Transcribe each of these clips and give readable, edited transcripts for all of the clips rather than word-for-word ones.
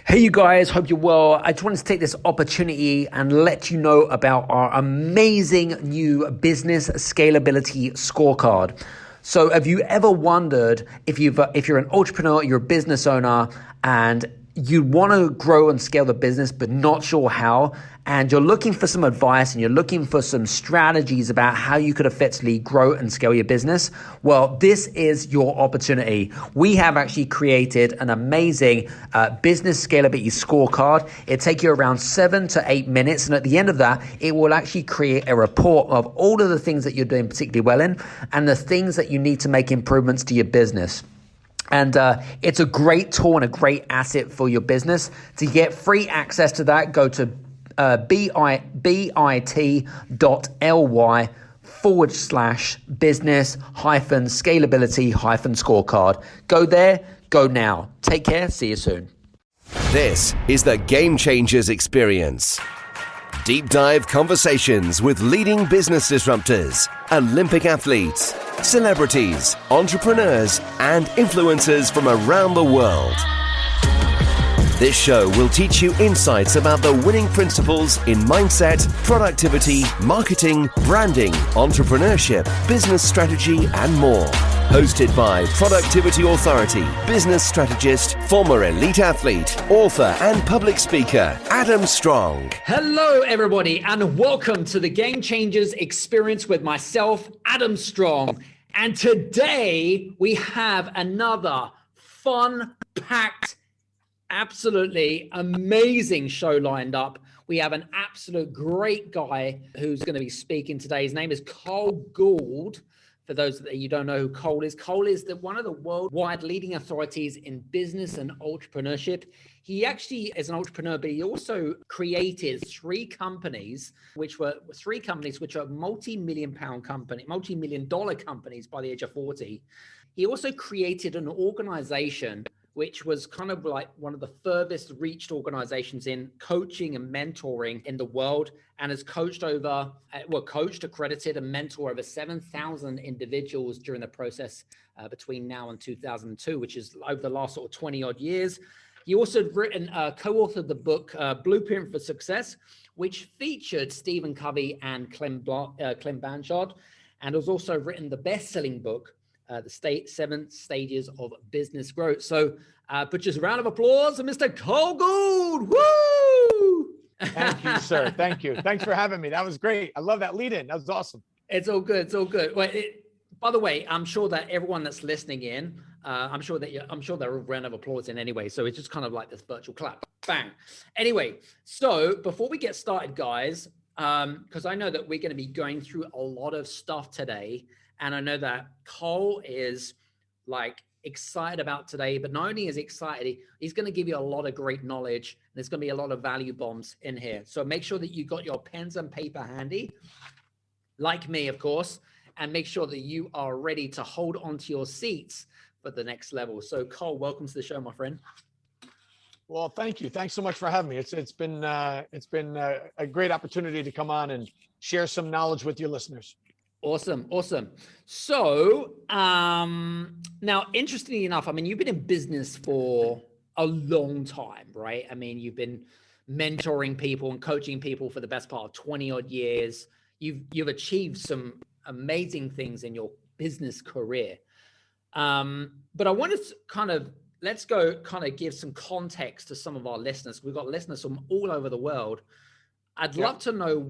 Hey, you guys, hope you're well. I just wanted to take this opportunity and let you know about our amazing new business scalability scorecard. So have you ever wondered if you're an entrepreneur, you're a business owner, and you want to grow and scale the business, but not sure how, and you're looking for some advice and you're looking for some strategies about how you could effectively grow and scale your business? Well, this is your opportunity. We have actually created an amazing business scalability scorecard. It'll take you around 7 to 8 minutes. And at the end of that, it will actually create a report of all of the things that you're doing particularly well in and the things that you need to make improvements to your business. And it's a great tool and a great asset for your business. To get free access to that, go to bit.ly/business-scalability-scorecard. Go there, go now. Take care, see you soon. This is the Game Changers Experience. Deep dive conversations with leading business disruptors, Olympic athletes, celebrities, entrepreneurs, and influencers from around the world. This show will teach you insights about the winning principles in mindset, productivity, marketing, branding, entrepreneurship, business strategy, and more. Hosted by productivity authority, business strategist, former elite athlete, author, and public speaker, Adam Strong. Hello, everybody, and welcome to the Game Changers Experience with myself, Adam Strong. And today we have another fun-packed, absolutely amazing show lined up. We have an absolute great guy who's going to be speaking today. His name is Carl Gould. For those that you don't know who Carl is one of the worldwide leading authorities in business and entrepreneurship. He actually is an entrepreneur, but he also created three companies which are multi-million dollar companies by the age of 40. He also created an organization which was kind of like one of the furthest reached organizations in coaching and mentoring in the world, and has coached, accredited, and mentored over 7,000 individuals during the process between now and 2002, which is over the last sort of 20 odd years. He also co-authored the book Blueprint for Success, which featured Stephen Covey and Ken Blanchard, and has also written the best-selling book, The 7 Stages of Business Growth. So put just a round of applause for Mr. Carl Gould. Woo! Thank you, sir. Thank you. Thanks for having me. That was great. I love that lead in. That was awesome. It's all good. It's all good. Well, by the way, I'm sure that everyone that's listening in, I'm sure they're a round of applause in anyway. So it's just kind of like this virtual clap. Bang. Anyway, so before we get started, guys, because I know that we're going to be going through a lot of stuff today. And I know that Carl is like excited about today, but not only is he excited, he's going to give you a lot of great knowledge. There's going to be a lot of value bombs in here. So make sure that you got your pens and paper handy, like me, of course, and make sure that you are ready to hold onto your seats for the next level. So Carl, welcome to the show, my friend. Well, thank you. Thanks so much for having me. It's been a great opportunity to come on and share some knowledge with your listeners. Awesome. So now, interestingly enough, I mean, you've been in business for a long time, right? I mean, you've been mentoring people and coaching people for the best part of 20 odd years. You've achieved some amazing things in your business career. But I wanted to let's give some context to some of our listeners. We've got listeners from all over the world. I'd love to know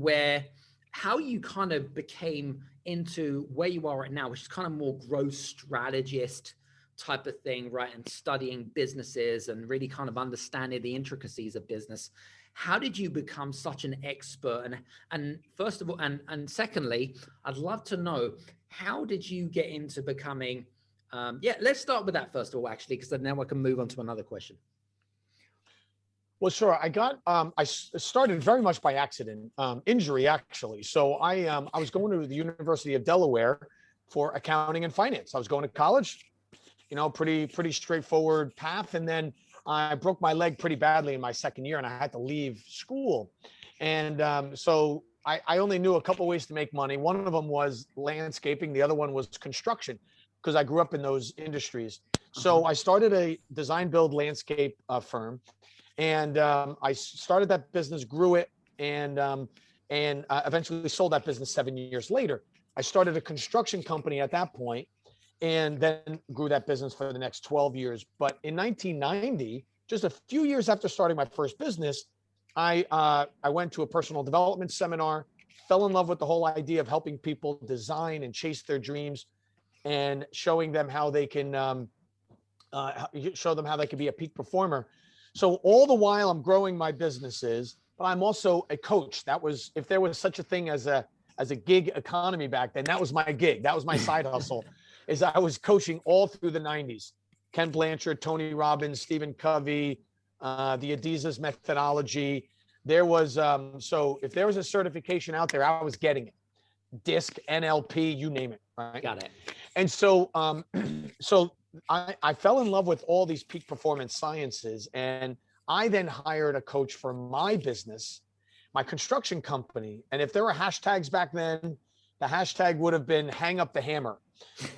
how you kind of became into where you are right now, which is kind of more growth strategist type of thing, right? And studying businesses and really kind of understanding the intricacies of business. How did you become such an expert? And first of all, and secondly, I'd love to know, how did you get into becoming, let's start with that first of all, actually, because then now I can move on to another question. Well, sure. I started very much by accident, injury, actually. So I was going to the University of Delaware for accounting and finance. I was going to college, pretty straightforward path. And then I broke my leg pretty badly in my second year and I had to leave school. And so I only knew a couple ways to make money. One of them was landscaping. The other one was construction, because I grew up in those industries. So I started a design build landscape firm, and I started that business, grew it, and eventually sold that business 7 years later. I started a construction company at that point, and then grew that business for the next 12 years. But in 1990, just a few years after starting my first business, I went to a personal development seminar, fell in love with the whole idea of helping people design and chase their dreams, and showing them how they can show them how they can be a peak performer. So all the while I'm growing my businesses, but I'm also a coach. That was, if there was such a thing as a gig economy back then, that was my gig. That was my side hustle, is I was coaching all through the 90s. Ken Blanchard, Tony Robbins, Stephen Covey, the Adidas methodology. There was, so if there was a certification out there, I was getting it. DISC, NLP, you name it, right? Got it. And so, so I fell in love with all these peak performance sciences. And I then hired a coach for my business, my construction company. And if there were hashtags back then, the hashtag would have been hang up the hammer,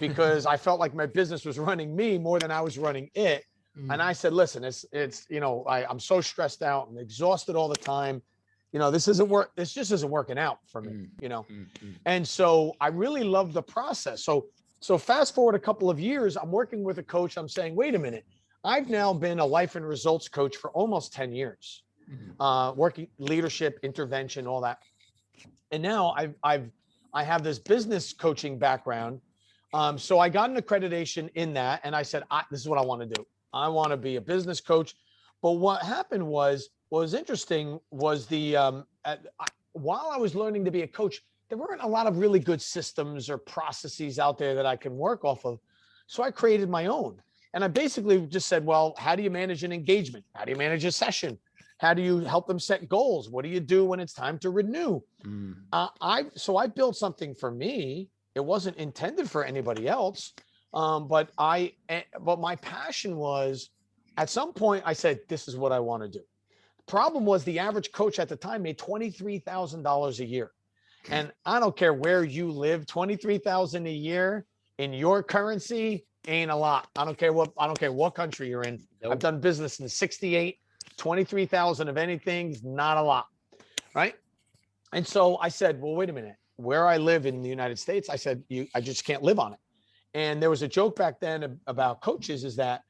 because I felt like my business was running me more than I was running it. And I said, listen, it's, you know, I'm so stressed out and exhausted all the time. You know, this just isn't working out for me, you know? And so I really love the process. So fast forward a couple of years, I'm working with a coach. I'm saying, wait a minute, I've now been a life and results coach for almost 10 years, working leadership, intervention, all that. And now I have this business coaching background. So I got an accreditation in that, and I said, this is what I want to do. I want to be a business coach. But what happened was, what was interesting was while I was learning to be a coach, there weren't a lot of really good systems or processes out there that I can work off of. So I created my own. And I basically just said, well, how do you manage an engagement? How do you manage a session? How do you help them set goals? What do you do when it's time to renew? So I built something for me. It wasn't intended for anybody else. But my passion was, at some point I said, this is what I want to do. The problem was the average coach at the time made $23,000 a year. And I don't care where you live, $23,000 a year in your currency ain't a lot. I don't care what country you're in. Nope. I've done business in 68, 23,000 of anything is not a lot. Right. And so I said, well, wait a minute, where I live in the United States, I said, I just can't live on it. And there was a joke back then about coaches, is that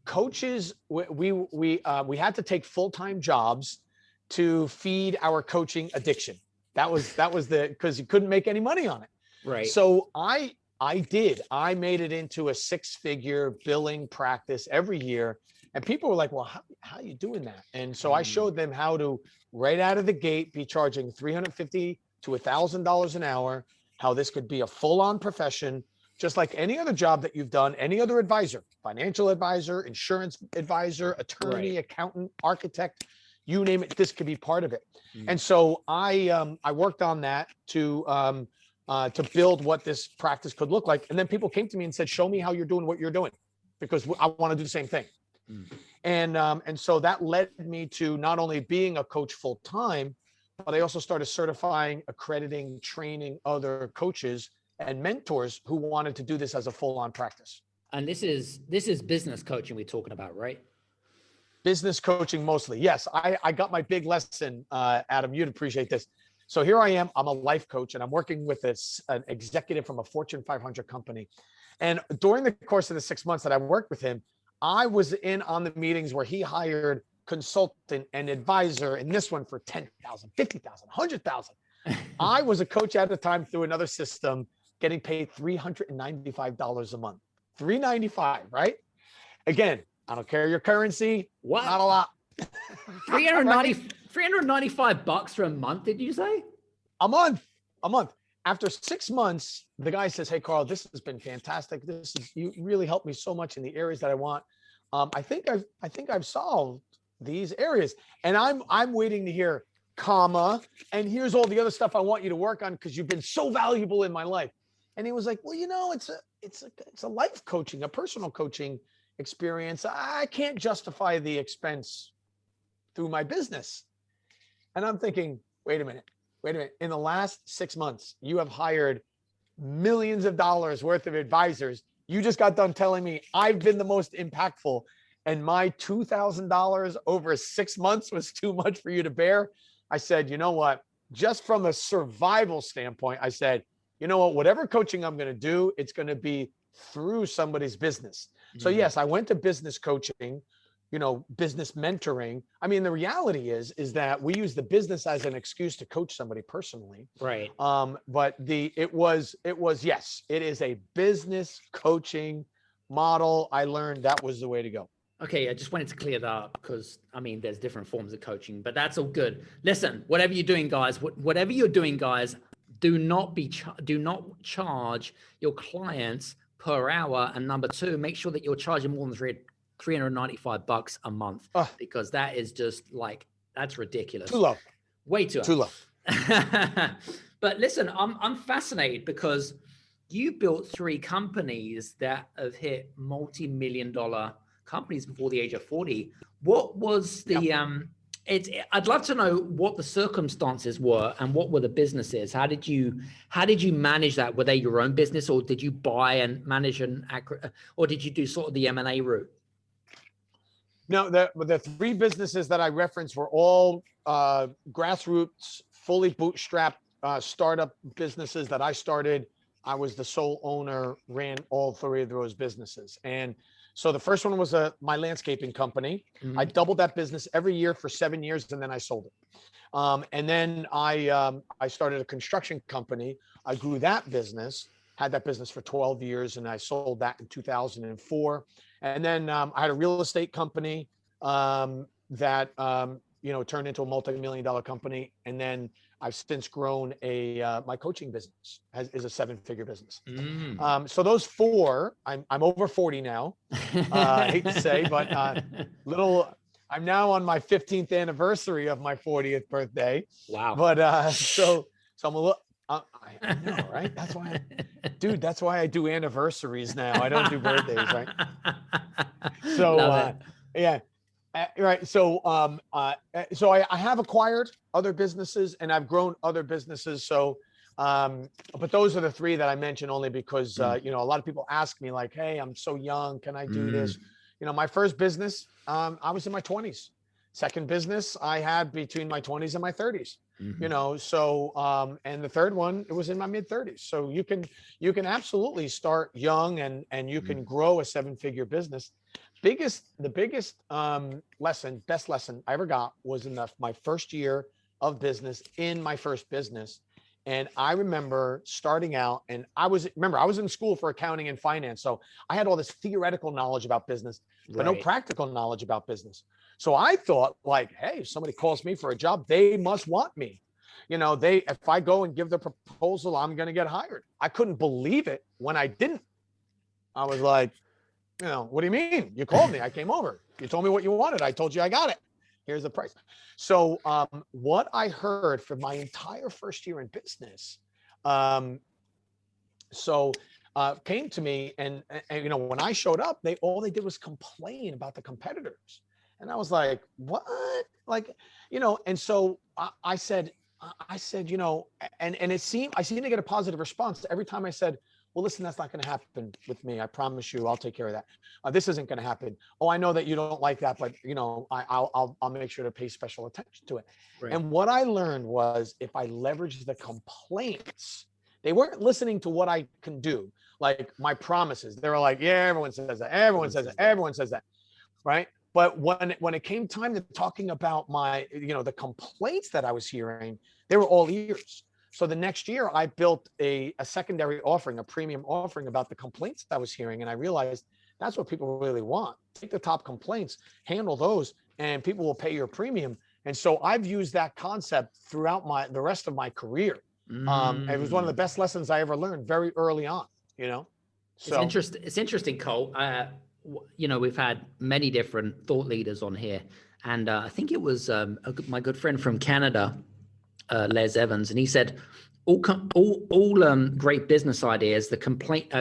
coaches, we had to take full-time jobs to feed our coaching addiction. That was because you couldn't make any money on it. Right. So I made it into a 6-figure billing practice every year. And people were like, well, how are you doing that? And so I showed them how to, right out of the gate, be charging $350 to $1,000 an hour, how this could be a full-on profession, just like any other job that you've done, any other advisor, financial advisor, insurance advisor, attorney, accountant, architect, you name it, this could be part of it. And so I worked on that to build what this practice could look like. And then people came to me and said, show me how you're doing what you're doing, because I want to do the same thing. And so that led me to not only being a coach full time, but I also started certifying, accrediting, training other coaches and mentors who wanted to do this as a full-on practice. And this is business coaching we're talking about, right? Business coaching mostly. Yes, I got my big lesson, Adam, you'd appreciate this. So here I am, I'm a life coach, and I'm working with an executive from a Fortune 500 company. And during the course of the 6 months that I worked with him, I was in on the meetings where he hired consultant and advisor, and this one for $10,000, $50,000, $100,000. I was a coach at the time through another system, getting paid $395 a month. $395, right? Again, I don't care your currency. What? Not a lot. $395 for a month, did you say? A month. After 6 months, the guy says, hey, Carl, this has been fantastic. You really helped me so much in the areas that I want. I think I've solved these areas. And I'm waiting to hear comma, and here's all the other stuff I want you to work on because you've been so valuable in my life. And he was like, well, you know, it's a life coaching, a personal coaching experience. I can't justify the expense through my business. And I'm thinking, wait a minute. In the last 6 months, you have hired millions of dollars worth of advisors, you just got done telling me I've been the most impactful and my $2,000 over 6 months was too much for you to bear. I said, you know what? Just from a survival standpoint, I said, you know what, whatever coaching I'm going to do, it's going to be through somebody's business. So yes, I went to business coaching, business mentoring. I mean, the reality is that we use the business as an excuse to coach somebody personally. Right. But it was, yes, it is a business coaching model. I learned that was the way to go. Okay, I just wanted to clear that up because, I mean, there's different forms of coaching, but that's all good. Listen, whatever you're doing, guys, do not charge your clients per hour. And number two, make sure that you're charging more than $395 a month, because that is just that's ridiculous. Too low. Way too low. But listen, I'm fascinated because you built 3 companies that have hit multi-million-dollar companies before the age of 40. What was the I'd love to know what the circumstances were and what were the businesses. How did you manage that? Were they your own business, or did you buy and manage or did you do sort of the M&A route? No, the 3 businesses that I referenced were all grassroots, fully bootstrapped startup businesses that I started. I was the sole owner, ran all 3 of those businesses. And so the first one was my landscaping company. Mm-hmm. I doubled that business every year for 7 years, and then I sold it. And then I started a construction company. I grew that business, had that business for 12 years, and I sold that in 2004. And then I had a real estate company that turned into a multi-million-dollar company. And then I've since grown my coaching business is a 7-figure business. So those 4, I'm over 40 now. I hate to say, but I'm now on my 15th anniversary of my 40th birthday. Wow. But so I'm a little, I know, right? That's why I do anniversaries now. I don't do birthdays, right? So yeah. Right. So, I have acquired other businesses and I've grown other businesses. So, but those are the 3 that I mentioned only because, a lot of people ask me like, hey, I'm so young. Can I do this? My first business, I was in my 20s. Second business I had between my 20s and my 30s, and the third one, it was in my mid 30s. So you can absolutely start young and you can grow a 7-figure business. The biggest best lesson I ever got was in my first year of business in my first business. And I remember starting out, and I was in school for accounting and finance. So I had all this theoretical knowledge about business, but no practical knowledge about business. So I thought hey, if somebody calls me for a job, they must want me. If I go and give the proposal, I'm going to get hired. I couldn't believe it when I didn't. I was like, what do you mean? You called me. I came over. You told me what you wanted. I told you I got it. Here's the price. So what I heard for my entire first year in business, came to me and when I showed up, all they did was complain about the competitors. And I was like, what? And so I said, I seemed to get a positive response every time I said, well, listen, that's not going to happen with me. I promise you, I'll take care of that. This isn't going to happen. Oh, I know that you don't like that, but I'll make sure to pay special attention to it. Right. And what I learned was if I leveraged the complaints, they weren't listening to what I can do, like my promises. They were like, yeah, everyone says that. Everyone says that. Everyone says that. Right. But when it came time to talking about the complaints that I was hearing, they were all ears. So the next year I built a secondary offering, a premium offering about the complaints I was hearing. And I realized that's what people really want. Take the top complaints, handle those, and people will pay your premium. And so I've used that concept throughout the rest of my career. It was one of the best lessons I ever learned very ery on, So it's interesting, Cole. We've had many different thought leaders on here. And I think it was my good friend from Canada, Les Evans, and he said all great business ideas, the complaint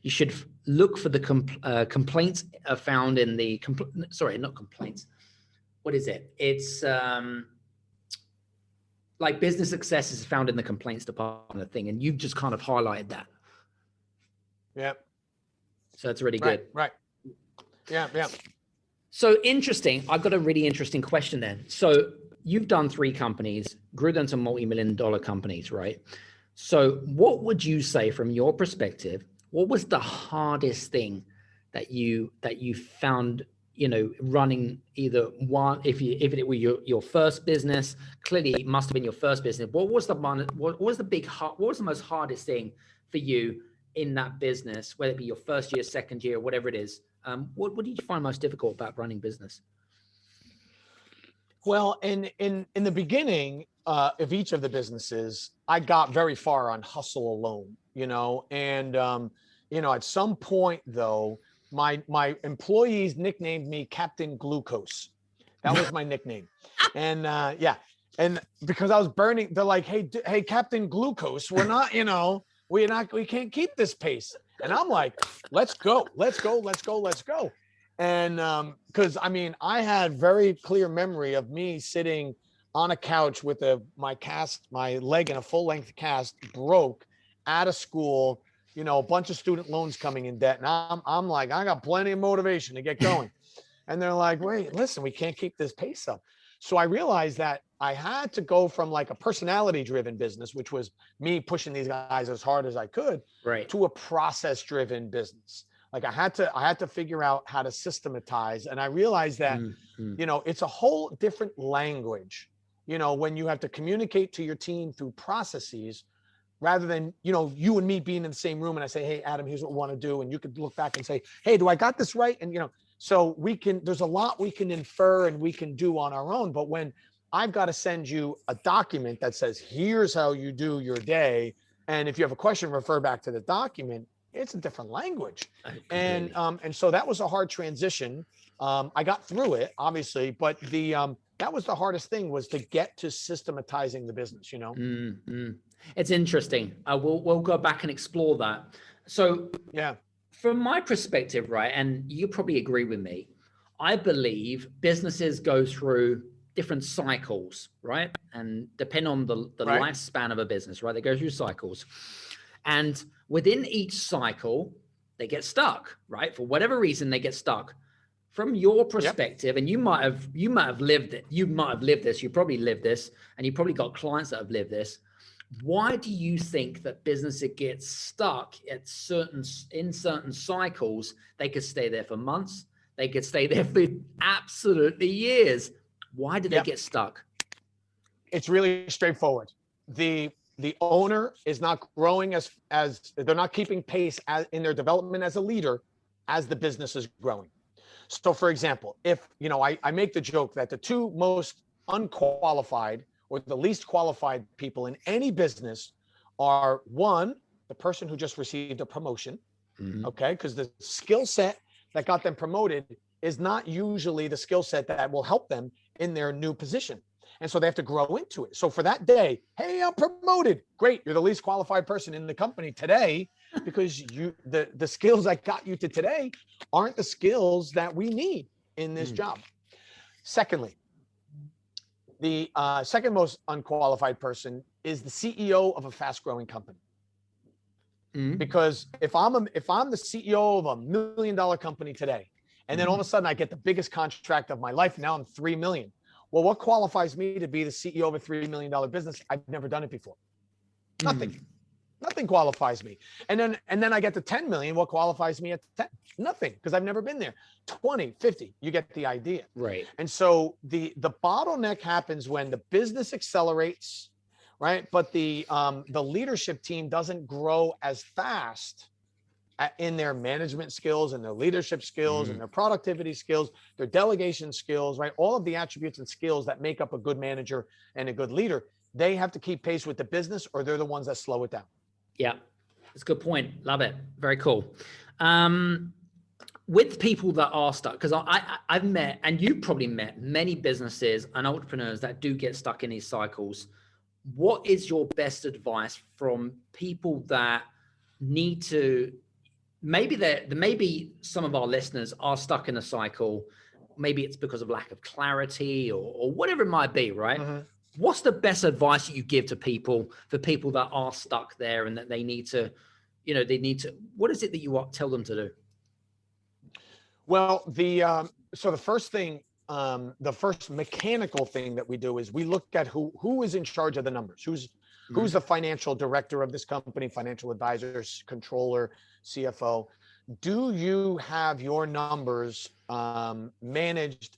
you should look for the complaints are found in the not complaints, what is it, it's like business success is found in the complaints department of thing, and you've just kind of highlighted that. Yeah. So that's really good. Right. Yeah. So interesting. I've got a really interesting question then. So you've done 3 companies, grew them to multi-million-dollar companies, right? So what would you say from your perspective, what was the hardest thing that you found, running either one, if it were your first business, clearly it must have been your first business. What was the most hardest thing for you in that business, whether it be your first year, second year, whatever it is? What did you find most difficult about running business? Well, in the beginning of each of the businesses, I got very far on hustle alone, and at some point though, my employees nicknamed me Captain Glucose. That was my nickname, and and because I was burning, they're like, hey, Captain Glucose, we're not, we can't keep this pace, and I'm like, let's go. And because I had very clear memory of me sitting on a couch with my leg in a full length cast, broke, out of school, a bunch of student loans coming in debt. And I'm like, I got plenty of motivation to get going. And they're like, wait, listen, we can't keep this pace up. So I realized that I had to go from like a personality driven business, which was me pushing these guys as hard as I could, right, to a process driven business. Like I had to figure out how to systematize. And I realized that, it's a whole different language, when you have to communicate to your team through processes rather than, you and me being in the same room and I say, hey, Adam, here's what we want to do. And you could look back and say, hey, do I got this right? And, so there's a lot we can infer and we can do on our own. But when I've got to send you a document that says, here's how you do your day. And if you have a question, refer back to the document. It's a different language. And so that was a hard transition. I got through it, obviously, but that was the hardest thing, was to get to systematizing the business, It's interesting. We'll go back and explore that. So yeah, from my perspective, right, and you probably agree with me, I believe businesses go through different cycles, right? And depend on the right, lifespan of a business, right? They go through cycles. And within each cycle, they get stuck, right? For whatever reason, they get stuck. From your perspective, and you might have lived it. You might have lived this. You probably lived this, and you probably got clients that have lived this. Why do you think that businesses get stuck in certain cycles? They could stay there for months. They could stay there for absolutely years. Why do they get stuck? It's really straightforward. The owner is not growing as they're not keeping pace in their development as a leader as the business is growing. So for example, if, I make the joke that the 2 most unqualified or the least qualified people in any business are, one, the person who just received a promotion, okay? Because the skill set that got them promoted is not usually the skill set that will help them in their new position. And so they have to grow into it. So for that day, hey, I'm promoted. Great. You're the least qualified person in the company today, because the skills that got you to today aren't the skills that we need in this job. Secondly, the second most unqualified person is the CEO of a fast growing company. Because if I'm the CEO of $1 million company today, and then all of a sudden I get the biggest contract of my life, now I'm 3 million. Well, what qualifies me to be the CEO of a $3 million business? I've never done it before. Nothing qualifies me. And then I get to 10 million. What qualifies me at 10? Nothing, because I've never been there. 20, 50, you get the idea. Right. And so the bottleneck happens when the business accelerates, right? But the leadership team doesn't grow as fast in their management skills and their leadership skills and their productivity skills, their delegation skills, right? All of the attributes and skills that make up a good manager and a good leader, they have to keep pace with the business, or they're the ones that slow it down. Yeah, that's a good point. Love it. Very cool. With people that are stuck, because I've met, and you've probably met, many businesses and entrepreneurs that do get stuck in these cycles. What is your best advice from people that need to, maybe some of our listeners are stuck in a cycle. Maybe it's because of lack of clarity or whatever it might be, right? What's the best advice that you give to people, for people that are stuck there and that they need to, what is it that you tell them to do? Well, so the first thing, the first mechanical thing that we do is we look at who is in charge of the numbers, who's the financial director of this company, financial advisors, controller, CFO. Do you have your numbers managed?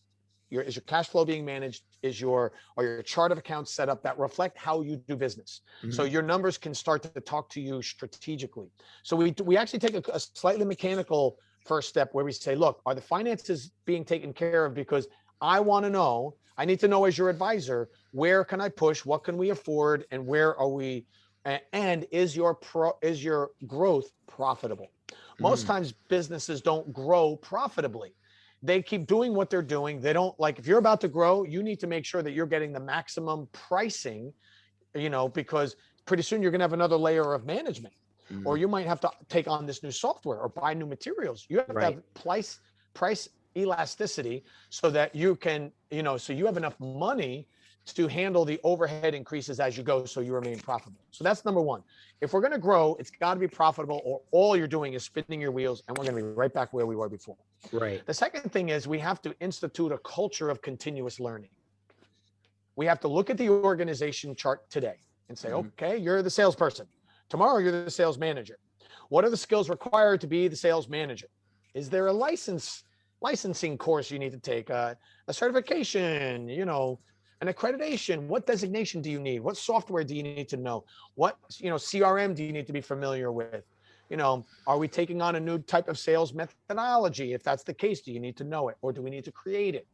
Is your cash flow being managed? Are your chart of accounts set up that reflect how you do business? So your numbers can start to talk to you strategically. So we actually take a slightly mechanical first step where we say, look, are the finances being taken care of? Because I need to know as your advisor, where can I push? What can we afford? And where are we? And is your growth profitable? Most times businesses don't grow profitably. They keep doing what they're doing. They don't if you're about to grow, you need to make sure that you're getting the maximum pricing, because pretty soon you're going to have another layer of management, or you might have to take on this new software or buy new materials. You have to have price elasticity so that you can, so you have enough money to handle the overhead increases as you go, so you remain profitable. So that's number one. If we're going to grow, it's got to be profitable, or all you're doing is spinning your wheels, and we're going to be right back where we were before. Right. The second thing is we have to institute a culture of continuous learning. We have to look at the organization chart today and say, okay, you're the salesperson. Tomorrow, you're the sales manager. What are the skills required to be the sales manager? Is there a licensing course you need to take, a certification, an accreditation? What designation do you need? What software do you need to know? What, CRM do you need to be familiar with? Are we taking on a new type of sales methodology? If that's the case, do you need to know it, or do we need to create it?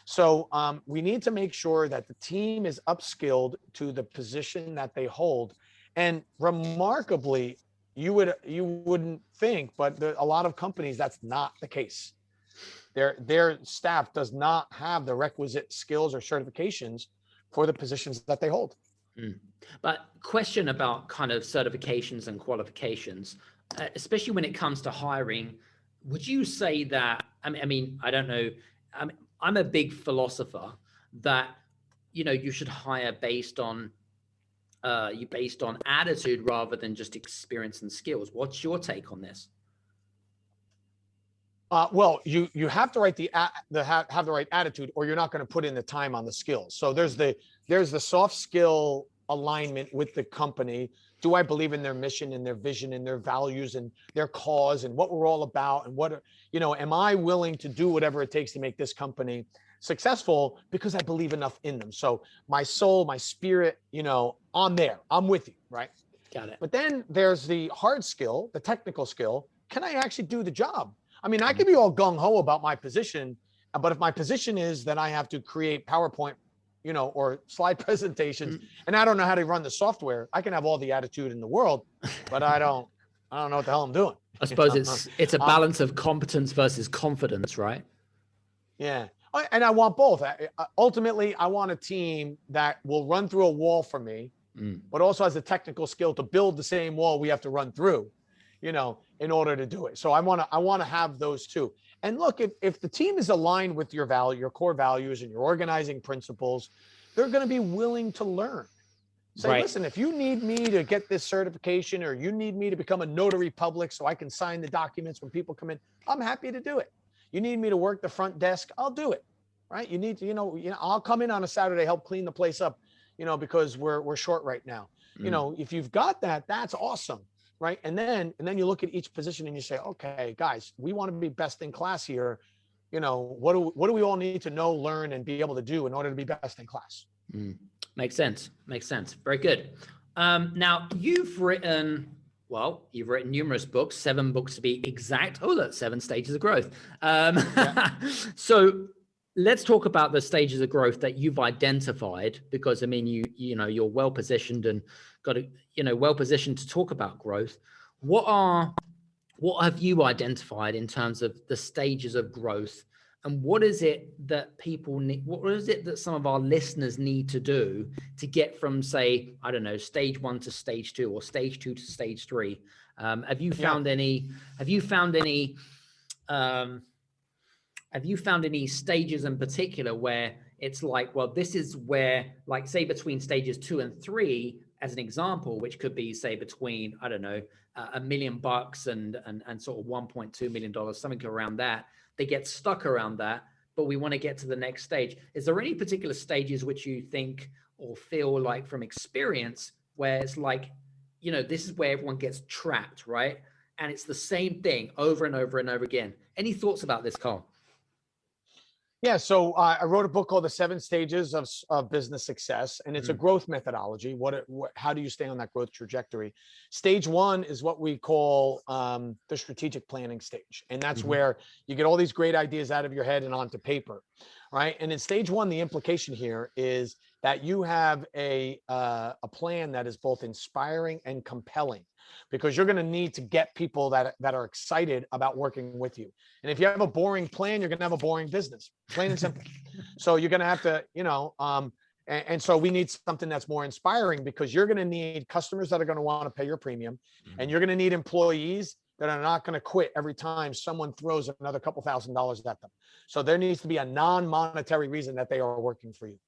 So we need to make sure that the team is upskilled to the position that they hold. And remarkably, you wouldn't think, but a lot of companies, that's not the case. Their staff does not have the requisite skills or certifications for the positions that they hold. But question about kind of certifications and qualifications, especially when it comes to hiring, would you say that, I mean, I don't know, I'm a big philosopher that, you should hire based on attitude rather than just experience and skills. What's your take on this? Well, you have to have the right attitude, or you're not going to put in the time on the skills. So there's the soft skill alignment with the company. Do I believe in their mission and their vision and their values and their cause and what we're all about, and am I willing to do whatever it takes to make this company successful because I believe enough in them? So my soul, my spirit, I'm there. I'm with you, right? Got it. But then there's the hard skill, the technical skill. Can I actually do the job? I mean, I can be all gung-ho about my position, but if my position is that I have to create PowerPoint, or slide presentations, and I don't know how to run the software, I can have all the attitude in the world, but I don't know what the hell I'm doing. I suppose it's a balance of competence versus confidence, right? Yeah. And I want both. Ultimately, I want a team that will run through a wall for me, but also has the technical skill to build the same wall we have to run through, in order to do it. So I want to have those two. And look, if the team is aligned with your core values and your organizing principles, they're going to be willing to learn. Say, listen, if you need me to get this certification, or you need me to become a notary public so I can sign the documents when people come in, I'm happy to do it. You need me to work the front desk, I'll do it. Right? You need to, I'll come in on a Saturday, help clean the place up, because we're short right now. If you've got that, that's awesome. Right. And then you look at each position and you say, okay, guys, we want to be best in class here. What do we all need to know, learn, and be able to do in order to be best in class? Makes sense. Very good. Now you've written numerous books, 7 books to be exact. Oh, look, 7 stages of growth. So let's talk about the stages of growth that you've identified, because I mean, you're well positioned and got well positioned to talk about growth. What have you identified in terms of the stages of growth, and what is it that people need? What is it that some of our listeners need to do to get from, say, I don't know, stage 1 to stage 2, or stage 2 to stage 3? Have you found any stages in particular where it's like, well, this is where, like, say between stages 2 and 3, as an example, which could be, say, between, I don't know, $1 million and sort of $1.2 million, something around that. they get stuck around that, but we want to get to the next stage. Is there any particular stages which you think or feel like from experience where it's like, this is where everyone gets trapped, right? And it's the same thing over and over and over again. Any thoughts about this, Carl? Yeah, so I wrote a book called The 7 Stages of Business Success, and it's a growth methodology. How do you stay on that growth trajectory? Stage 1 is what we call the strategic planning stage, and that's where you get all these great ideas out of your head and onto paper, right? And in stage 1, the implication here is that you have a plan that is both inspiring and compelling, because you're going to need to get people that are excited about working with you. And if you have a boring plan, you're going to have a boring business, plain and simple. So you're going to have to, and so we need something that's more inspiring, because you're going to need customers that are going to want to pay your premium, and you're going to need employees that are not going to quit every time someone throws another couple $1,000s at them. So there needs to be a non-monetary reason that they are working for you.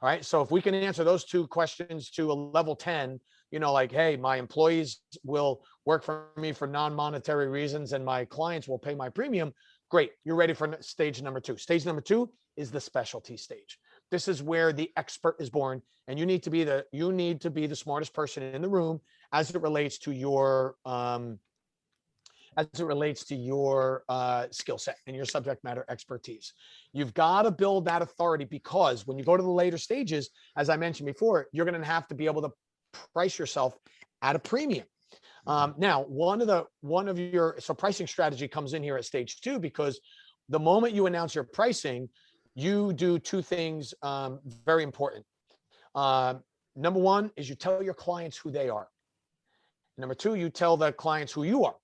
All right. So if we can answer those 2 questions to a level 10, like, hey, my employees will work for me for non-monetary reasons and my clients will pay my premium. Great. You're ready for stage number 2. Stage number 2 is the specialty stage. This is where the expert is born, and you need to be the smartest person in the room as it relates to your skill set and your subject matter expertise. You've got to build that authority, because when you go to the later stages, as I mentioned before, you're going to have to be able to price yourself at a premium. Now, so pricing strategy comes in here at stage 2, because the moment you announce your pricing, you do 2 things very important. Number 1 is you tell your clients who they are. Number 2, you tell the clients who you are.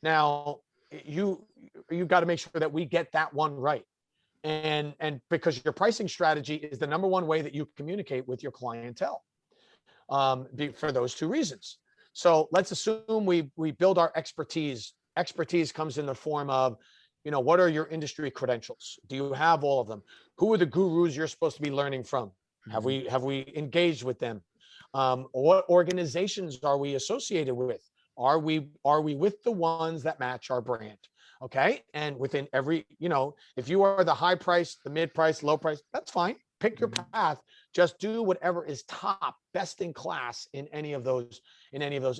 Now, you got to make sure that we get that one right. And because your pricing strategy is the number 1 way that you communicate with your clientele, for those 2 reasons. So let's assume we build our expertise. Expertise comes in the form of, what are your industry credentials? Do you have all of them? Who are the gurus you're supposed to be learning from? Have we engaged with them? What organizations are we associated with? Are we with the ones that match our brand? Okay. And within every, if you are the high price, the mid price, low price, that's fine. Pick your path. Just do whatever is top, best in class in any of those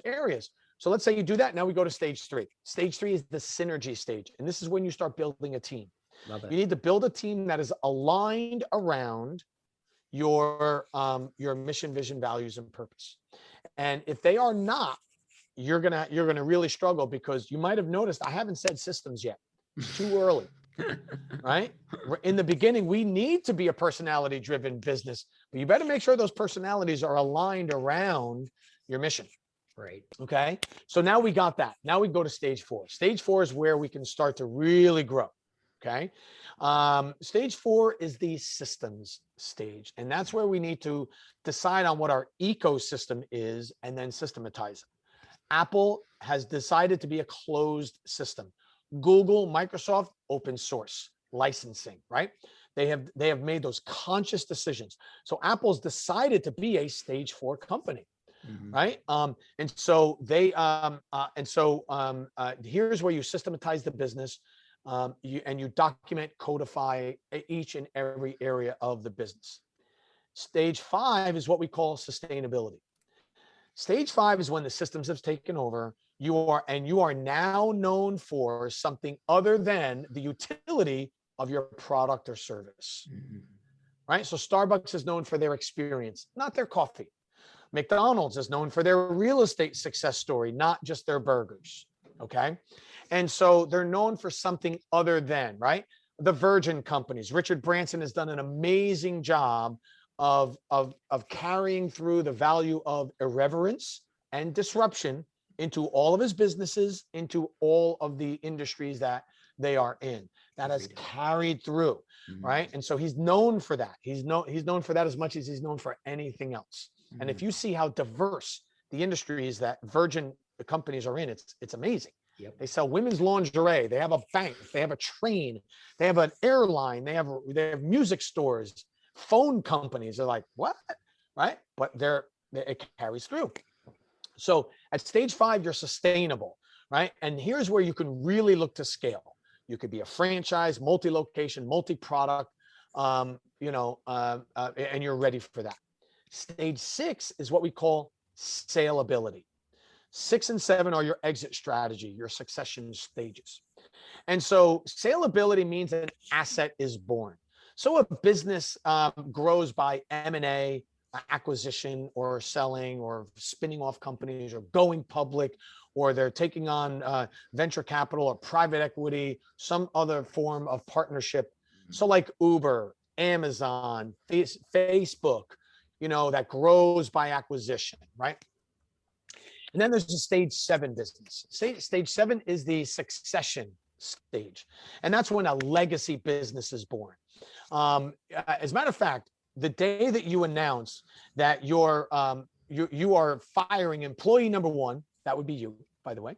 areas. So let's say you do that. Now we go to stage 3. Stage 3 is the synergy stage. And this is when you start building a team. Love it. You need to build a team that is aligned around your mission, vision, values, and purpose. And if they are not, you're gonna really struggle, because you might have noticed I haven't said systems yet. It's too early, right? In the beginning, we need to be a personality-driven business, but you better make sure those personalities are aligned around your mission. Right. Okay. So now we got that. Now we go to stage 4. Stage 4 is where we can start to really grow. Okay. Stage 4 is the systems stage, and that's where we need to decide on what our ecosystem is and then systematize it. Apple has decided to be a closed system. Google, Microsoft, open source, licensing, right? They have made those conscious decisions. So Apple's decided to be a stage 4 company, right? And so here's where you systematize the business, you document, codify each and every area of the business. Stage 5 is what we call sustainability. Stage 5 is when the systems have taken over. You are now known for something other than the utility of your product or service, right? So Starbucks is known for their experience, not their coffee. McDonald's is known for their real estate success story, not just their burgers, okay? And so they're known for something other than, right? The Virgin companies. Richard Branson has done an amazing job of carrying through the value of irreverence and disruption into all of his businesses, into all of the industries that they are in. That has carried through, right? And so he's known for that. He's known for that as much as he's known for anything else. And if you see how diverse the industries that Virgin companies are in, it's amazing. Yep. They sell women's lingerie. They have a bank. They have a train. They have an airline. They have music stores, phone companies. They're like, what? Right? But it carries through. So at stage 5, you're sustainable, right? And here's where you can really look to scale. You could be a franchise, multi-location, multi-product, and you're ready for that. Stage 6 is what we call saleability. 6 and 7 are your exit strategy, your succession stages. And so saleability means an asset is born. So a business grows by M&A, acquisition, or selling, or spinning off companies, or going public, or they're taking on venture capital or private equity, some other form of partnership. So like Uber, Amazon, Facebook, that grows by acquisition, right? And then there's the stage 7 business. Stage 7 is the succession stage. And that's when a legacy business is born. As a matter of fact, the day that you announce that you are firing employee number 1, that would be you, by the way,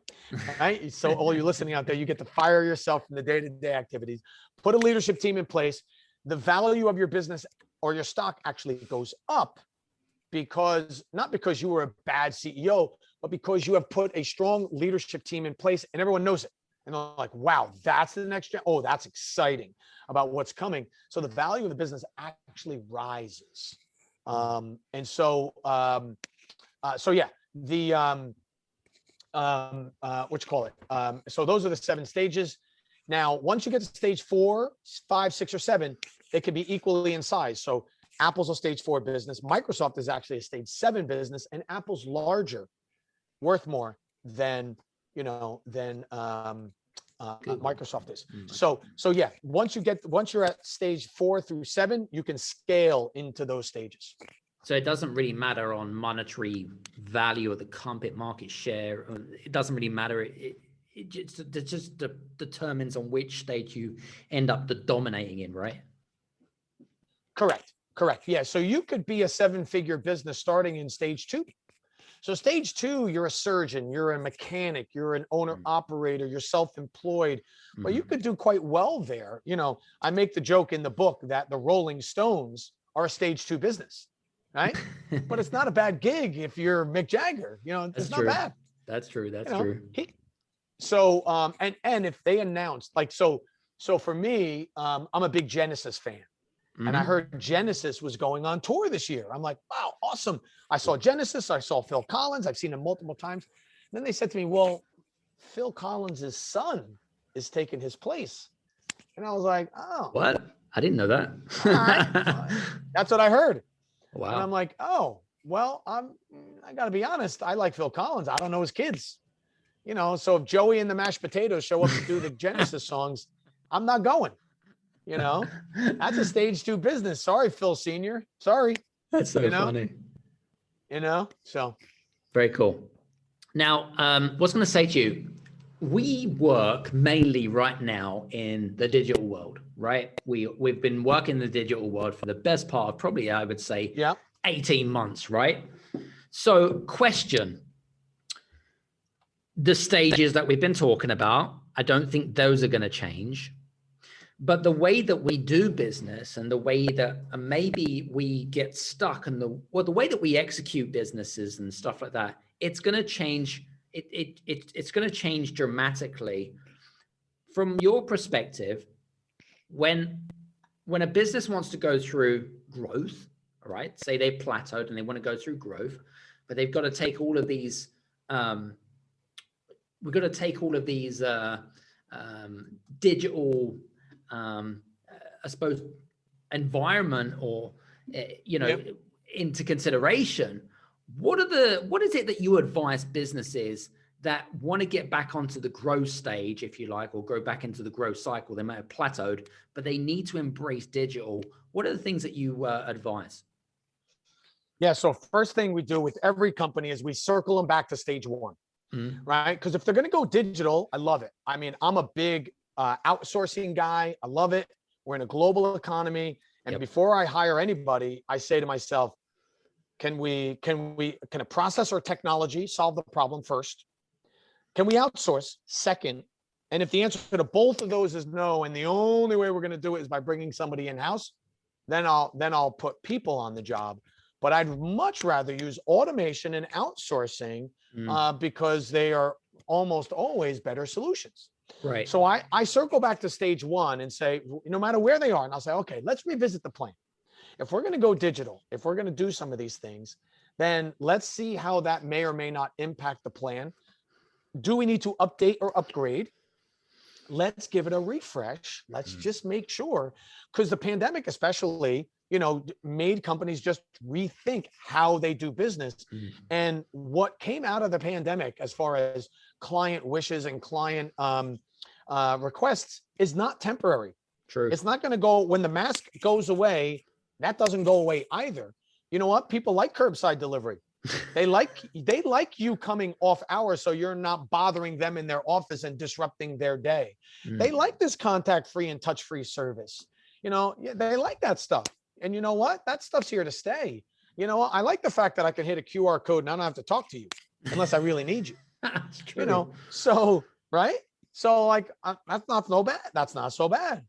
right? So all you listening out there, you get to fire yourself from the day-to-day activities, put a leadership team in place. The value of your business or your stock actually goes up not because you were a bad CEO, but because you have put a strong leadership team in place and everyone knows it. And they're like, wow, that's the next gen. Oh, that's exciting about what's coming. So the value of the business actually rises. So those are the 7 stages. Now, once you get to stage 4, 5, 6, or 7, they could be equally in size. So Apple's a stage 4 business. Microsoft is actually a stage 7 business, and Apple's larger, worth more than Microsoft is. So yeah, once you're at stage 4 through 7, you can scale into those stages. So it doesn't really matter on monetary value of the company, market share. It doesn't really matter. It just determines on which stage you end up dominating in, right? Correct. Yeah. So you could be a 7-figure business starting in stage 2. So stage 2, you're a surgeon, you're a mechanic, you're an owner operator, you're self-employed, but you could do quite well there. I make the joke in the book that the Rolling Stones are a stage 2 business, right? But it's not a bad gig if you're Mick Jagger, it's not bad. That's true. That's true. And if they announced so for me, I'm a big Genesis fan. And I heard Genesis was going on tour this year. I'm like, wow, awesome. I saw Genesis. I saw Phil Collins. I've seen him multiple times. And then they said to me, well, Phil Collins' son is taking his place. And I was like, oh. What? I didn't know that. All right. That's what I heard. Wow. And I'm like, oh, well, I got to be honest. I like Phil Collins. I don't know his kids. So if Joey and the Mashed Potatoes show up to do the Genesis songs, I'm not going. That's a stage 2 business. Sorry, Phil Senior. Sorry. That's so funny. So. Very cool. Now, what's going to say to you, we work mainly right now in the digital world, right? We've been working in the digital world for the best part of probably, I would say, 18 months, right? So question, the stages that we've been talking about, I don't think those are going to change. But the way that we do business and the way that maybe we get stuck and the way that we execute businesses and stuff like that, it's going to change. It's going to change dramatically. From your perspective, when a business wants to go through growth, right? Say they've plateaued and they want to go through growth, but they've got to take all of these. We've got to take all of these digital. I suppose environment or into consideration. What is it that you advise businesses that want to get back onto the growth stage, if you like, or go back into the growth cycle? They might have plateaued, but they need to embrace digital. What are the things that you advise? Yeah. So first thing we do with every company is we circle them back to stage 1, right? Because if they're going to go digital, I love it. I mean, I'm a big outsourcing guy. I love it. We're in a global economy. And before I hire anybody, I say to myself, can a process or technology solve the problem first? Can we outsource second? And if the answer to both of those is no, and the only way we're going to do it is by bringing somebody in-house, then I'll put people on the job. But I'd much rather use automation and outsourcing because they are almost always better solutions. Right. So I circle back to stage one and say, no matter where they are, and I'll say, okay, let's revisit the plan. If we're going to go digital, if we're going to do some of these things, then let's see how that may or may not impact the plan. Do we need to update or upgrade? Let's give it a refresh. Let's just make sure, because the pandemic especially, made companies just rethink how they do business. And what came out of the pandemic as far as client wishes and client requests is not temporary. True. It's not going to go when the mask goes away. That doesn't go away either. You know what? People like curbside delivery. They like you coming off hours, so you're not bothering them in their office and disrupting their day. They like this contact-free and touch-free service. They like that stuff. And you know what? That stuff's here to stay. I like the fact that I can hit a QR code and I don't have to talk to you unless I really need you. That's true. So right. So that's not so bad. That's not so bad.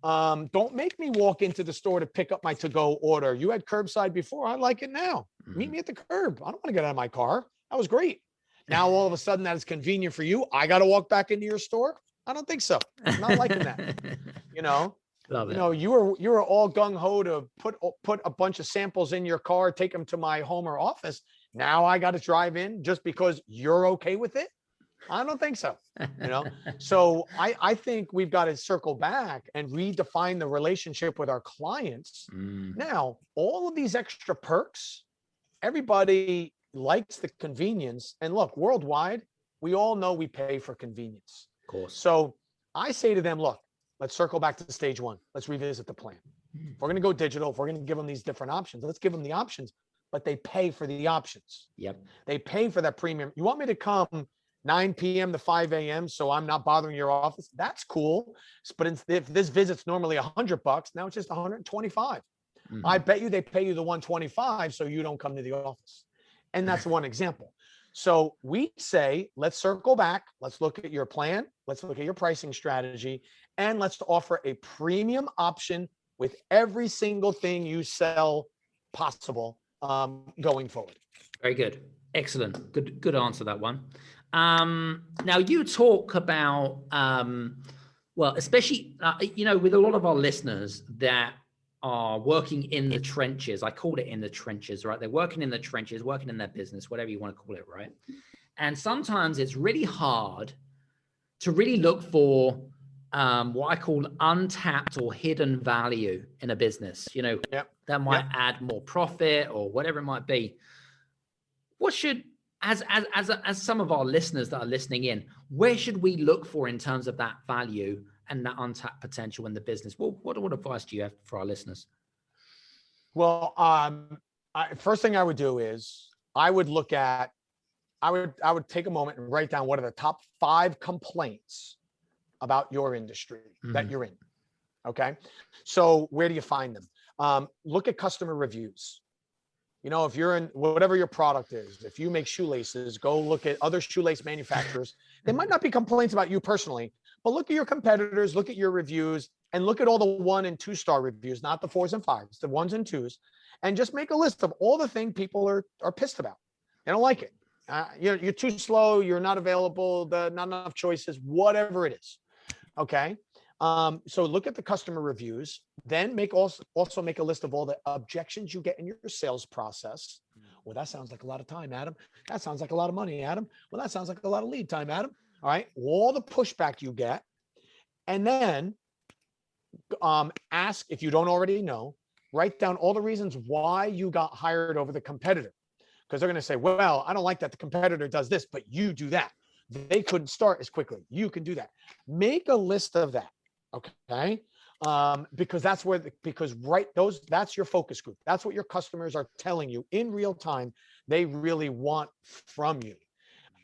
Don't make me walk into the store to pick up my to-go order. You had curbside before. I like it now. Meet me at the curb. I don't want to get out of my car. That was great. Now, all of a sudden that is convenient for you. I got to walk back into your store. I don't think so. I'm not liking that. Love it. You were all gung-ho to put a bunch of samples in your car, take them to my home or office. Now I got to drive in just because you're okay with it. I don't think so. So I think we've got to circle back and redefine the relationship with our clients. Now, all of these extra perks, everybody likes the convenience. And look, worldwide, we all know we pay for convenience. Of course. So I say to them, look, let's circle back to stage one. Let's revisit the plan. If we're going to go digital, if we're going to give them these different options, let's give them the options, but they pay for the options. Yep. They pay for that premium. You want me to come 9 p.m. to 5 a.m. so I'm not bothering your office? That's cool. But if this visit's normally $100, now it's just 125. I bet you they pay you the 125 so you don't come to the office. And that's one example. So we say, let's circle back. Let's look at your plan. Let's look at your pricing strategy. And let's offer a premium option with every single thing you sell possible going forward. Very good. Excellent. Good answer, that one. Now you talk about, especially, with a lot of our listeners that are working in the trenches. I called it in the trenches, right? They're working in the trenches, working in their business, whatever you want to call it, right? And sometimes it's really hard to really look for what I call untapped or hidden value in a business, that might add more profit or whatever it might be. What should, as some of our listeners that are listening in, where should we look for in terms of that value and that untapped potential in the business? What advice do you have for our listeners? Well, first thing I would do is I would take a moment and write down what are the top 5 complaints about your industry that you're in. Okay. So where do you find them? Look at customer reviews. If you're in whatever your product is, if you make shoelaces, go look at other shoelace manufacturers. They might not be complaints about you personally, but look at your competitors, look at your reviews, and look at all the 1 and 2 star reviews, not the 4s and 5s, the 1s and 2s, and just make a list of all the things people are pissed about. They don't like it. You're too slow. You're not available. Not enough choices, whatever it is. Okay. So look at the customer reviews, then also make a list of all the objections you get in your sales process. Well, that sounds like a lot of time, Adam. That sounds like a lot of money, Adam. Well, that sounds like a lot of lead time, Adam. All right. All the pushback you get. And then ask, if you don't already know, write down all the reasons why you got hired over the competitor. Because they're going to say, well, I don't like that the competitor does this, but you do that. They couldn't start as quickly. You can do that. Make a list of that. Okay. Because that's that's your focus group. That's what your customers are telling you in real time. They really want from you.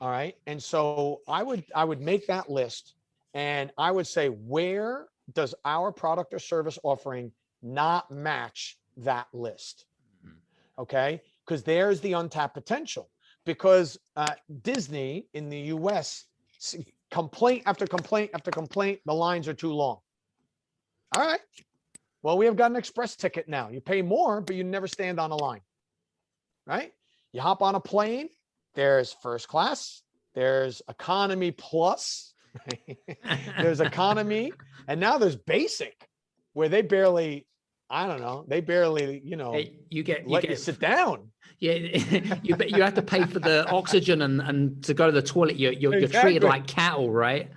All right. And so I would make that list, and I would say, where does our product or service offering not match that list? Okay. Because there's the untapped potential. Because Disney in the US, complaint after complaint after complaint, the lines are too long. All right. Well, we have got an express ticket now. You pay more, but you never stand on a line. Right? You hop on a plane, there's first class, there's economy plus, There's economy, and now there's basic, where they barely, I don't know, they barely, Hey, you let you sit down. Yeah, you have to pay for the oxygen and to go to the toilet. You're Exactly. treated like cattle, right?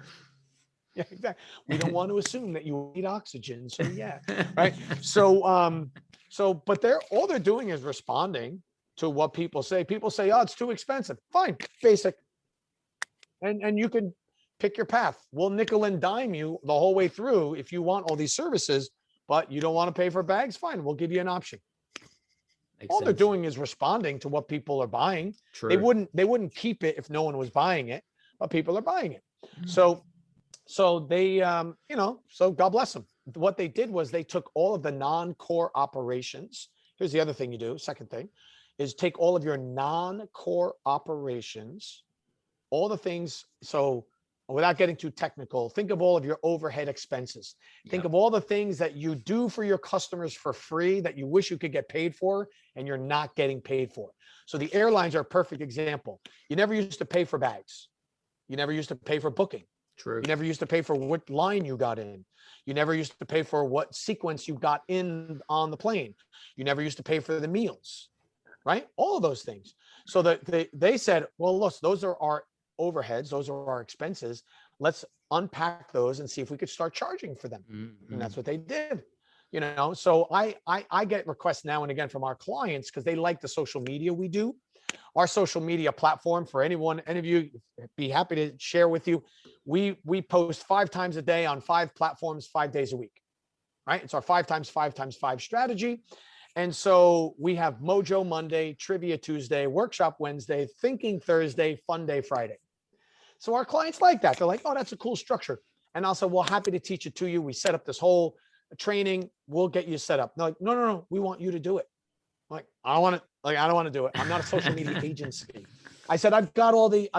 Yeah, exactly. We don't want to assume that you need oxygen. So yeah, right. So, but all they're doing is responding to what people say. People say, oh, it's too expensive. Fine, basic. And you can pick your path. We'll nickel and dime you the whole way through if you want all these services, but you don't want to pay for bags. Fine, we'll give you an option. All they're doing is responding to what people are buying. True. They wouldn't keep it if no one was buying it, but people are buying it. So they, so God bless them. What they did was they took all of the non-core operations. Here's the other thing you do. Second thing is take all of your non-core operations, all the things. So without getting too technical, think of all of your overhead expenses. Think of all the things that you do for your customers for free that you wish you could get paid for and you're not getting paid for. So the airlines are a perfect example. You never used to pay for bags. You never used to pay for booking. True. You never used to pay for what line you got in. You never used to pay for what sequence you got in on the plane. You never used to pay for the meals, right? All of those things. So that they said, well, look, those are our overheads. Those are our expenses. Let's unpack those and see if we could start charging for them. Mm-hmm. And that's what they did. So I get requests now and again from our clients because they like the social media we do. Our social media platform, for any of you, be happy to share with you. We post 5 times a day on 5 platforms, 5 days a week, right? It's our 5 times 5 times 5 strategy. And so we have Mojo Monday, Trivia Tuesday, Workshop Wednesday, Thinking Thursday, Fun Day Friday. So our clients like that. They're like, oh, that's a cool structure. And I'll say, well, happy to teach it to you. We set up this whole training. We'll get you set up. They're like, no, we want you to do it. I'm like, I don't want to do it. I'm not a social media agency. I said, I've got all the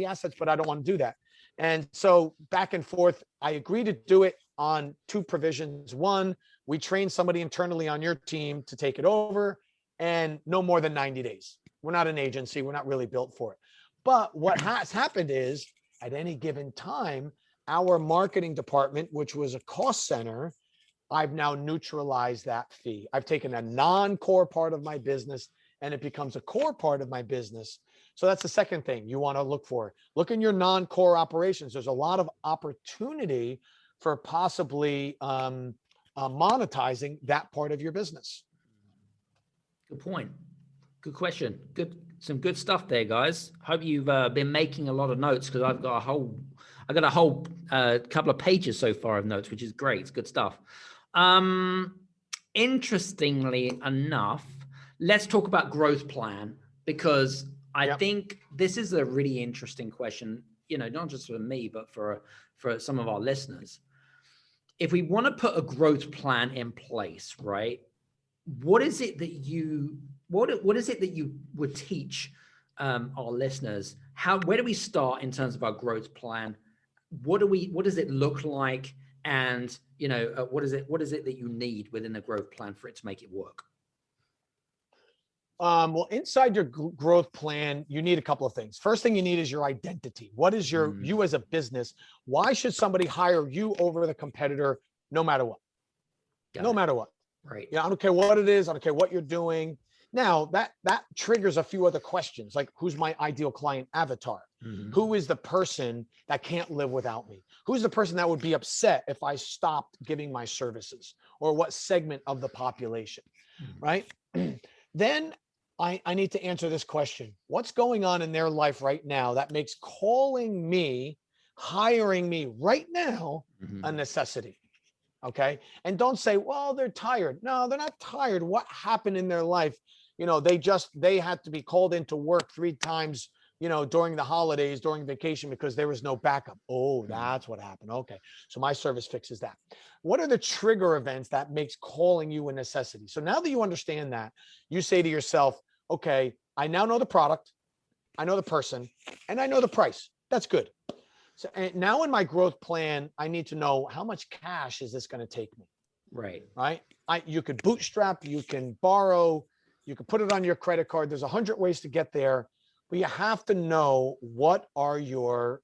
assets, but I don't want to do that. And so back and forth, I agreed to do it on 2 provisions. One, we train somebody internally on your team to take it over, and no more than 90 days. We're not an agency. We're not really built for it. But what has happened is at any given time, our marketing department, which was a cost center, I've now neutralized that fee. I've taken a non-core part of my business and it becomes a core part of my business. So that's the second thing you want to look for. Look in your non-core operations. There's a lot of opportunity for possibly monetizing that part of your business. Good point. Good question. Some good stuff there, guys. Hope you've been making a lot of notes because I've got a whole couple of pages so far of notes, which is great. It's good stuff. Interestingly enough, let's talk about growth plan, because I think this is a really interesting question, not just for me, but for some of our listeners. If we want to put a growth plan in place, right? What is it that you would teach our listeners? Where do we start in terms of our growth plan? What does it look like? And, what is it that you need within the growth plan for it to make it work? Well, inside your growth plan, you need a couple of things. First thing you need is your identity. What is you as a business? Why should somebody hire you over the competitor no matter what? No matter what. Right. I don't care what it is. I don't care what you're doing. Now that triggers a few other questions, like who's my ideal client avatar? Mm-hmm. Who is the person that can't live without me? Who's the person that would be upset if I stopped giving my services? Or what segment of the population, right? Then I need to answer this question. What's going on in their life right now that makes calling me, hiring me right now, a necessity? Okay. And don't say, well, they're tired. No, they're not tired. What happened in their life? They had to be called into work 3 times, during the holidays, during vacation, because there was no backup. Oh, that's what happened. Okay. So my service fixes that. What are the trigger events that makes calling you a necessity? So now that you understand that, you say to yourself, okay, I now know the product, I know the person, and I know the price. That's good. So and now in my growth plan, I need to know how much cash is this going to take me? Right. You could bootstrap, you can borrow, you can put it on your credit card. There's 100 ways to get there, but you have to know what are your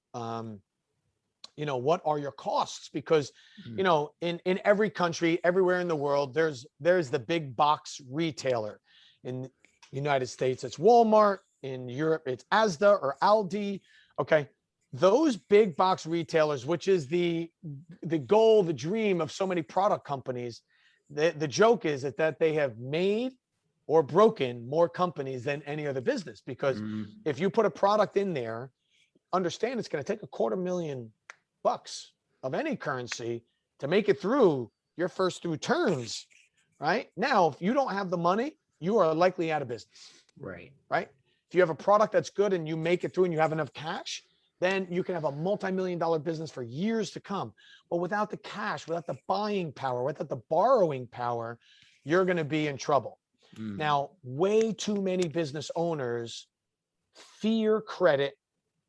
what are your costs? Because, in every country, everywhere in the world, there's the big box retailer. In the United States, it's Walmart. In Europe, it's Asda or Aldi. Okay. Those big box retailers, which is the goal, the dream of so many product companies, the joke is that they have made or broken more companies than any other business. Because if you put a product in there, understand it's going to take $250,000 of any currency to make it through your first 2 turns. Right now, if you don't have the money, you are likely out of business. Right. If you have a product that's good and you make it through and you have enough cash, then you can have a multi-million-dollar business for years to come. But without the cash, without the buying power, without the borrowing power, you're going to be in trouble. Now, way too many business owners fear credit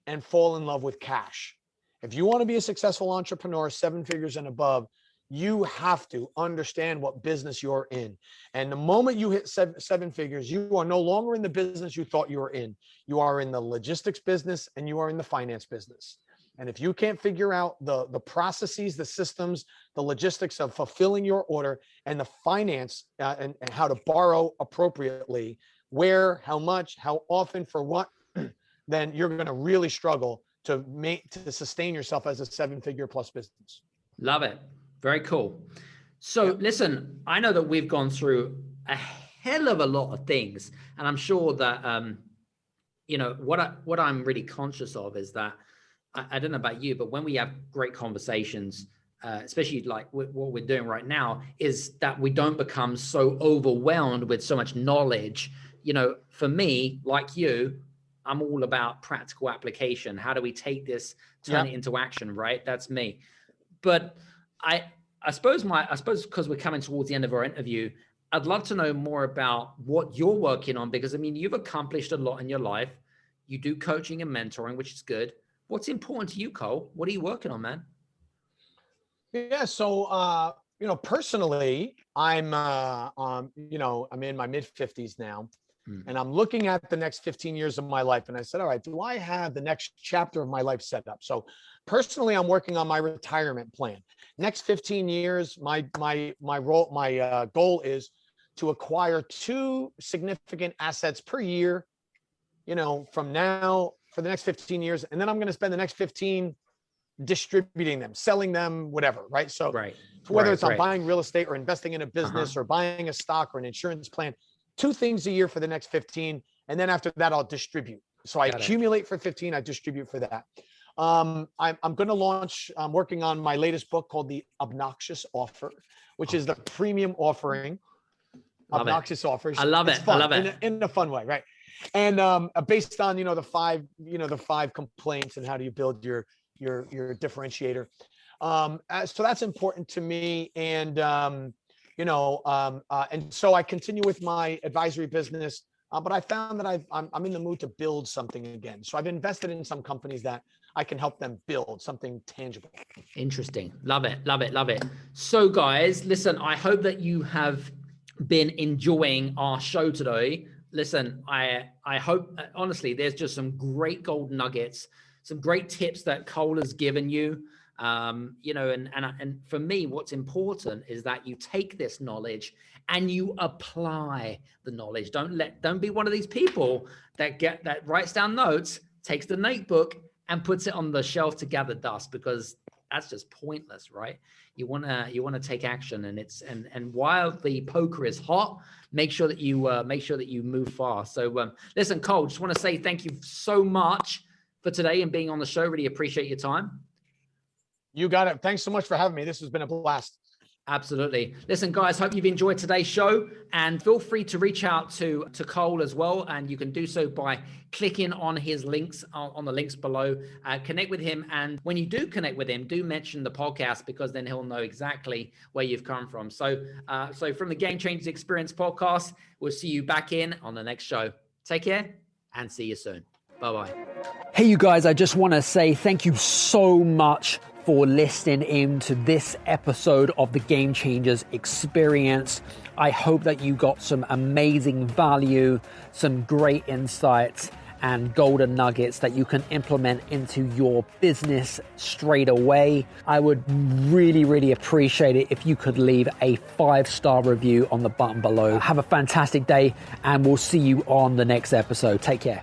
and fall in love with cash. If you want to be a successful entrepreneur, 7 figures and above, you have to understand what business you're in. And the moment you hit seven figures, you are no longer in the business you thought you were in. You are in the logistics business and you are in the finance business. And if you can't figure out the processes, the systems, the logistics of fulfilling your order, and the finance and how to borrow appropriately, where, how much, how often, for what, then you're going to really struggle to sustain yourself as a 7-figure plus business. Love it. Very cool. So listen, I know that we've gone through a hell of a lot of things, and I'm sure that, what I'm really conscious of is that, I don't know about you, but when we have great conversations, especially like what we're doing right now, is that we don't become so overwhelmed with so much knowledge. For me, like you, I'm all about practical application. How do we take this, turn it into action, right? That's me. But I suppose because we're coming towards the end of our interview, I'd love to know more about what you're working on, because you've accomplished a lot in your life. You do coaching and mentoring, which is good. What's important to you, Cole? What are you working on, man? Yeah. So, personally, I'm in my mid 50s now, and I'm looking at the next 15 years of my life. And I said, all right, do I have the next chapter of my life set up? So personally, I'm working on my retirement plan. Next 15 years, my goal is to acquire 2 significant assets per year, from now for the next 15 years. And then I'm going to spend the next 15 distributing them, selling them, whatever. Right. So whether it's on buying real estate or investing in a business or buying a stock or an insurance plan, 2 things a year for the next 15. And then after that, I'll distribute. So I accumulate for 15, I distribute for that. I'm going to launch, I'm working on my latest book called The Obnoxious Offer, which is the premium offering. Obnoxious offers. I love it. Fun, I love it. In a fun way. Right. And based on, the 5 complaints and how do you build your differentiator. So that's important to me. And, and so I continue with my advisory business, but I found that I'm in the mood to build something again. So I've invested in some companies that I can help them build something tangible. Interesting. Love it. Love it. Love it. So guys, listen, I hope that you have been enjoying our show today. Listen, I hope, honestly, there's just some great gold nuggets, some great tips that Cole has given you. And for me, what's important is that you take this knowledge and you apply the knowledge. Don't be one of these people that writes down notes, takes the notebook and puts it on the shelf to gather dust, because that's just pointless, right? You want to take action, and while the poker is hot, make sure that you move fast. So listen, Cole, just want to say thank you so much for today and being on the show. Really appreciate your time. You got it. Thanks so much for having me. This has been a blast. Absolutely. Listen, guys, hope you've enjoyed today's show, and feel free to reach out to Cole as well. And you can do so by clicking on his links, on the links below, connect with him. And when you do connect with him, do mention the podcast, because then he'll know exactly where you've come from. So from the Game Changers Experience podcast, we'll see you back in on the next show. Take care and see you soon. Bye-bye. Hey, you guys, I just want to say thank you so much for listening in to this episode of the Game Changers Experience. I hope that you got some amazing value, some great insights, and golden nuggets that you can implement into your business straight away. I would really, really appreciate it if you could leave a 5-star review on the button below. Have a fantastic day, and we'll see you on the next episode. Take care.